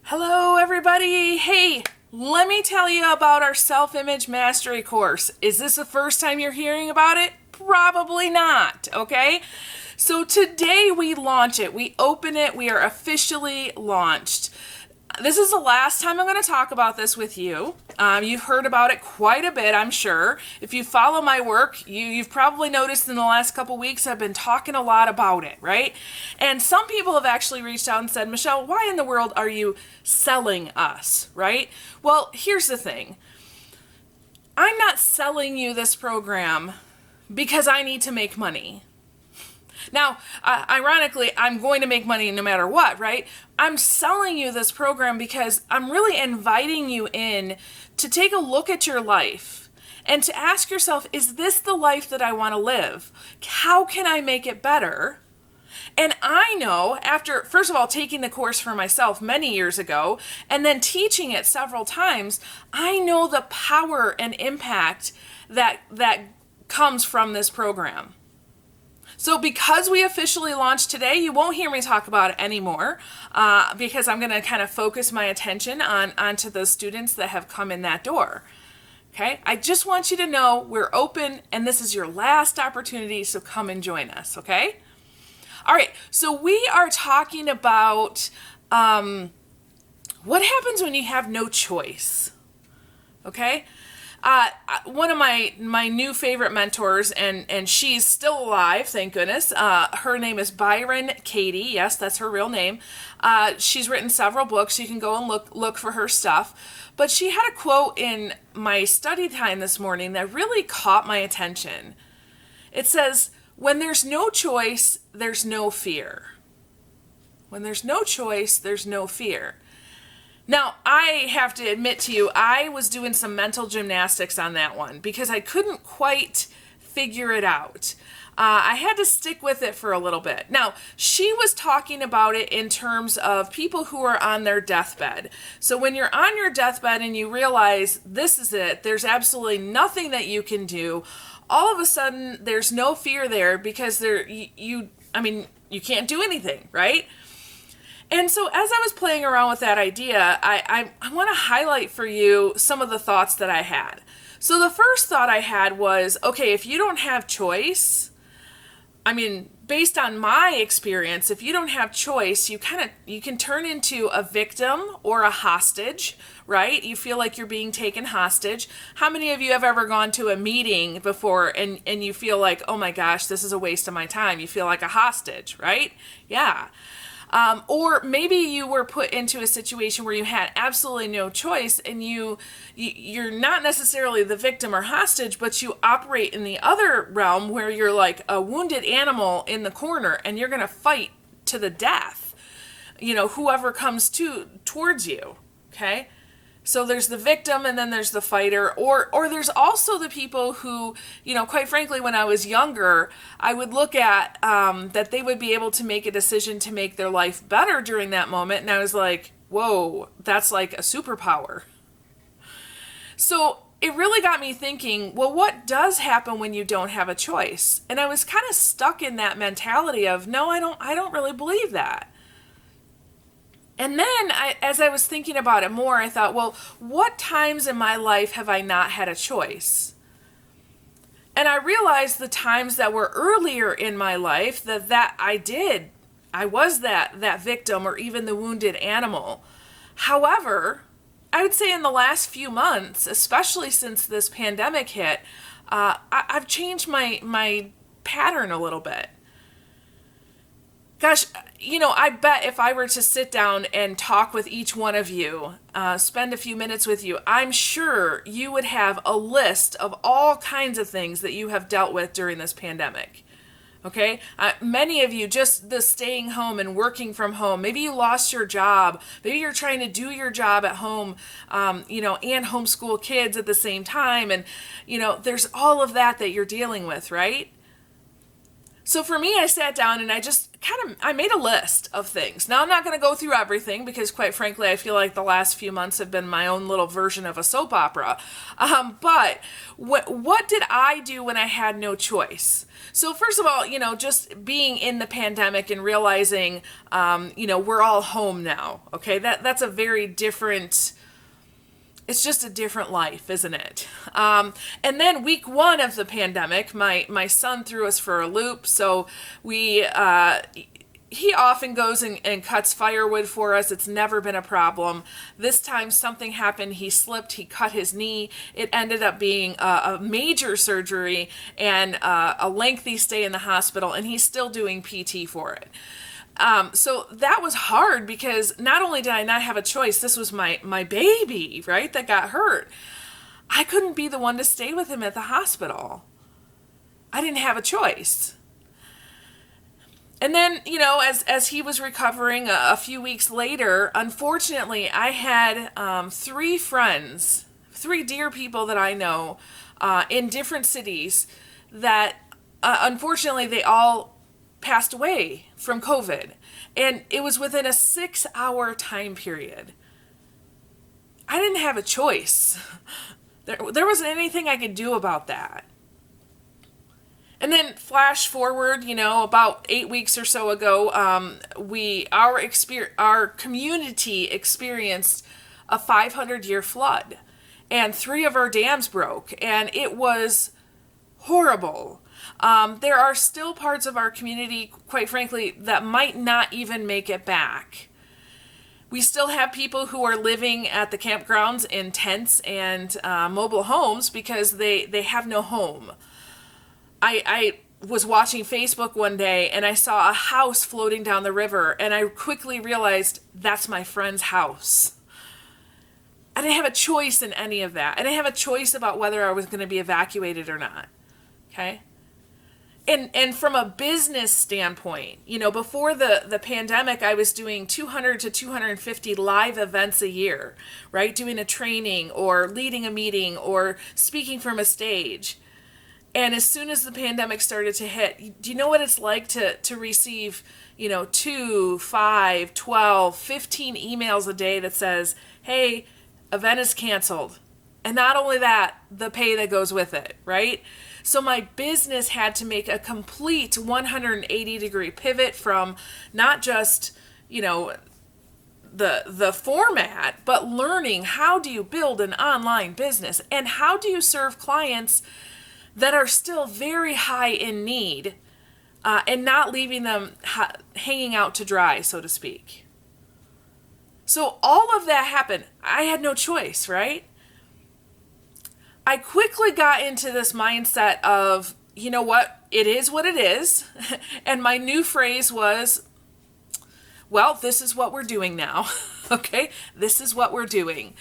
Hello, everybody. Hey, let me tell you about our self-image mastery course. Is this the first time you're hearing about it? Probably not, okay? So today we launch it. We open it. We are officially launched. This is the last time I'm going to talk about this with you. You've heard about it quite a bit, I'm sure. If you follow my work, you've probably noticed in the last couple weeks I've been talking a lot about it, right? And some people have actually reached out and said, Michelle, why in the world are you selling us, right? Well, here's the thing. I'm not selling you this program because I need to make money. Now, ironically, I'm going to make money no matter what, right? I'm selling you this program because I'm really inviting you in to take a look at your life and to ask yourself, is this the life that I want to live? How can I make it better? And I know after, first of all, taking the course for myself many years ago and then teaching it several times, I know the power and impact that comes from this program. So because we officially launched today, you won't hear me talk about it anymore because I'm going to kind of focus my attention onto the students that have come in that door. Okay, I just want you to know we're open and this is your last opportunity, so come and join us, okay? All right, so we are talking about what happens when you have no choice, okay? One of my new favorite mentors, and she's still alive, thank goodness. Her name is Byron Katie. Yes, that's her real name. She's written several books. You can go and look for her stuff. But she had a quote in my study time this morning that really caught my attention. It says, "When there's no choice, there's no fear. When there's no choice, there's no fear." Now, I have to admit to you, I was doing some mental gymnastics on that one because I couldn't quite figure it out. I had to stick with it for a little bit. Now, she was talking about it in terms of people who are on their deathbed. So when you're on your deathbed and you realize this is it, there's absolutely nothing that you can do, all of a sudden there's no fear there because you can't do anything, right? And so as I was playing around with that idea, I want to highlight for you some of the thoughts that I had. So the first thought I had was, okay, if you don't have choice, based on my experience, if you don't have choice, you can turn into a victim or a hostage, right? You feel like you're being taken hostage. How many of you have ever gone to a meeting before and you feel like, oh my gosh, this is a waste of my time? You feel like a hostage, right? Yeah. Or maybe you were put into a situation where you had absolutely no choice and you're not necessarily the victim or hostage, but you operate in the other realm where you're like a wounded animal in the corner and you're going to fight to the death, whoever comes towards you, okay? So there's the victim and then there's the fighter, or there's also the people who, quite frankly, when I was younger, I would look at that they would be able to make a decision to make their life better during that moment. And I was like, whoa, that's like a superpower. So it really got me thinking, well, what does happen when you don't have a choice? And I was kind of stuck in that mentality of, no, I don't really believe that. And then as I was thinking about it more, I thought, well, what times in my life have I not had a choice? And I realized the times that were earlier in my life that I was that victim or even the wounded animal. However, I would say in the last few months, especially since this pandemic hit, I've changed my pattern a little bit. Gosh, I bet if I were to sit down and talk with each one of you, spend a few minutes with you, I'm sure you would have a list of all kinds of things that you have dealt with during this pandemic. Okay? Many of you, just the staying home and working from home. Maybe you lost your job. Maybe you're trying to do your job at home, and homeschool kids at the same time. And, there's all of that you're dealing with, right? So for me, I sat down and I just I made a list of things. Now I'm not going to go through everything because quite frankly, I feel like the last few months have been my own little version of a soap opera. But what did I do when I had no choice? So first of all, just being in the pandemic and realizing, we're all home now. Okay. That's a very different, it's just a different life, isn't it? And then week one of the pandemic, my son threw us for a loop. So he often goes and cuts firewood for us. It's never been a problem. This time something happened. He slipped. He cut his knee. It ended up being a major surgery and a lengthy stay in the hospital. And he's still doing PT for it. So that was hard because not only did I not have a choice, this was my baby, right, that got hurt. I couldn't be the one to stay with him at the hospital. I didn't have a choice. And then, as he was recovering a few weeks later, unfortunately, I had three friends, three dear people that I know in different cities that unfortunately they all passed away from COVID. And it was within a 6-hour time period. I didn't have a choice. There wasn't anything I could do about that. And then flash forward, about 8 weeks or so ago, our community experienced a 500-year flood, and 3 of our dams broke, and it was horrible. There are still parts of our community, quite frankly, that might not even make it back. We still have people who are living at the campgrounds in tents and mobile homes because they have no home. I was watching Facebook one day and I saw a house floating down the river, and I quickly realized that's my friend's house. I didn't have a choice in any of that. I didn't have a choice about whether I was going to be evacuated or not. Okay? And from a business standpoint, before the pandemic, I was doing 200 to 250 live events a year, right? Doing a training or leading a meeting or speaking from a stage. And as soon as the pandemic started to hit, do you know what it's like to receive, 2, 5, 12, 15 emails a day that says, hey, event is canceled. And not only that, the pay that goes with it, right? So my business had to make a complete 180-degree pivot from not just, the format, but learning how do you build an online business and how do you serve clients that are still very high in need and not leaving them hanging out to dry, so to speak. So all of that happened. I had no choice, right? I quickly got into this mindset of, you know what, it is what it is. And my new phrase was, well, this is what we're doing now. Okay, this is what we're doing.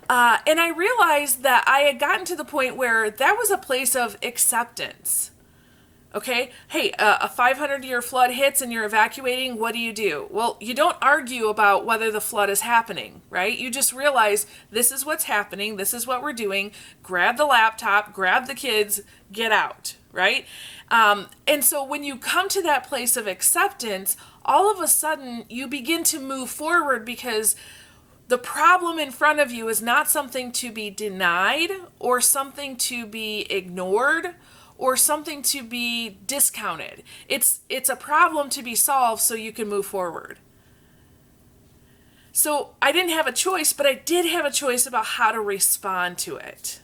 And I realized that I had gotten to the point where that was a place of acceptance. Okay, hey, a 500-year flood hits and you're evacuating, what do? Well, you don't argue about whether the flood is happening, right? You just realize this is what's happening, this is what we're doing, grab the laptop, grab the kids, get out, right? And so when you come to that place of acceptance, all of a sudden you begin to move forward because the problem in front of you is not something to be denied or something to be ignored or something to be discounted. It's a problem to be solved so you can move forward. So I didn't have a choice, but I did have a choice about how to respond to it.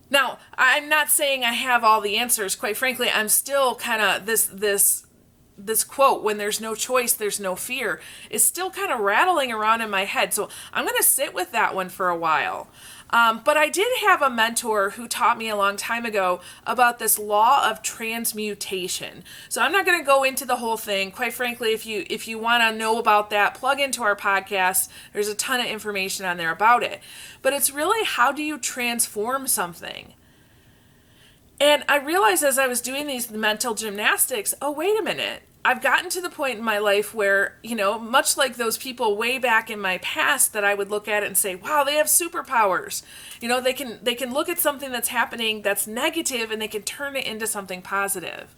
Now, I'm not saying I have all the answers. Quite frankly, I'm still kind of this quote, when there's no choice, there's no fear, is still kind of rattling around in my head. So I'm going to sit with that one for a while. But I did have a mentor who taught me a long time ago about this law of transmutation. So I'm not going to go into the whole thing. Quite frankly, if you want to know about that, plug into our podcast. There's a ton of information on there about it. But it's really, how do you transform something? And I realized as I was doing these mental gymnastics, oh, wait a minute. I've gotten to the point in my life where, much like those people way back in my past that I would look at it and say, wow, they have superpowers. They can look at something that's happening that's negative and they can turn it into something positive.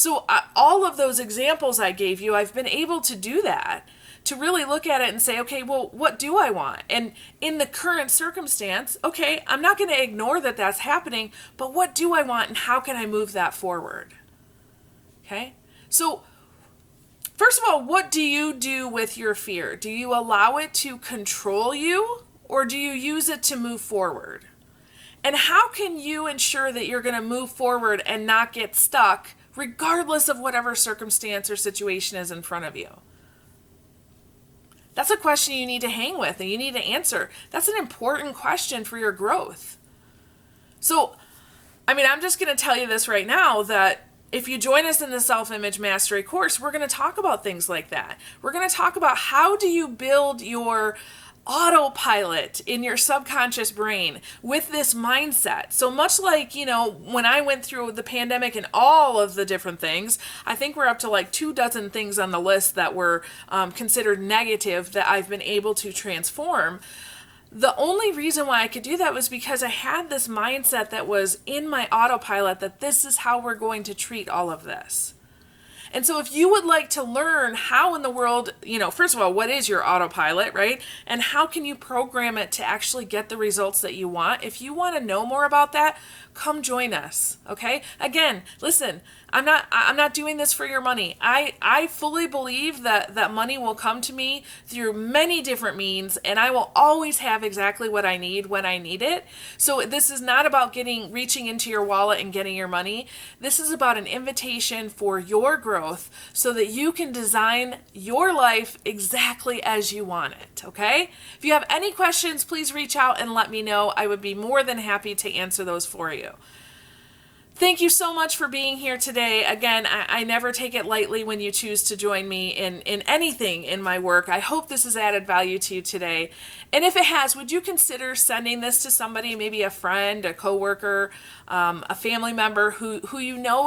So all of those examples I gave you, I've been able to do that, to really look at it and say, okay, well, what do I want? And in the current circumstance, okay, I'm not going to ignore that that's happening, but what do I want and how can I move that forward? Okay? So, first of all, what do you do with your fear? Do you allow it to control you, or do you use it to move forward? And how can you ensure that you're going to move forward and not get stuck regardless of whatever circumstance or situation is in front of you? That's a question you need to hang with and you need to answer. That's an important question for your growth. So, I'm just going to tell you this right now, that if you join us in the Self-Image Mastery course, we're going to talk about things like that. We're going to talk about how do you build your autopilot in your subconscious brain with this mindset. So much like, when I went through the pandemic and all of the different things, I think we're up to like 24 things on the list that were considered negative that I've been able to transform. The only reason why I could do that was because I had this mindset that was in my autopilot, that this is how we're going to treat all of this. And so if you would like to learn how in the world, first of all, what is your autopilot, right? And how can you program it to actually get the results that you want? If you want to know more about that, come join us, okay? Again, listen, I'm not doing this for your money. I fully believe that money will come to me through many different means, and I will always have exactly what I need when I need it. So this is not about reaching into your wallet and getting your money. This is about an invitation for your growth so that you can design your life exactly as you want it, okay? If you have any questions, please reach out and let me know. I would be more than happy to answer those for you. Thank you so much for being here today. Again, I never take it lightly when you choose to join me in anything in my work. I hope this has added value to you today. And if it has, would you consider sending this to somebody, maybe a friend, a coworker, a family member who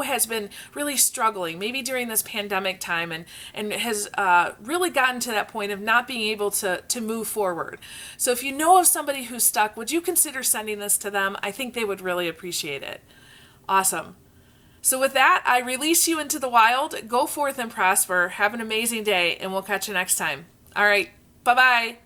has been really struggling, maybe during this pandemic time and has really gotten to that point of not being able to move forward. So if you know of somebody who's stuck, would you consider sending this to them? I think they would really appreciate it. Awesome. So with that, I release you into the wild. Go forth and prosper. Have an amazing day, and we'll catch you next time. All right. Bye-bye.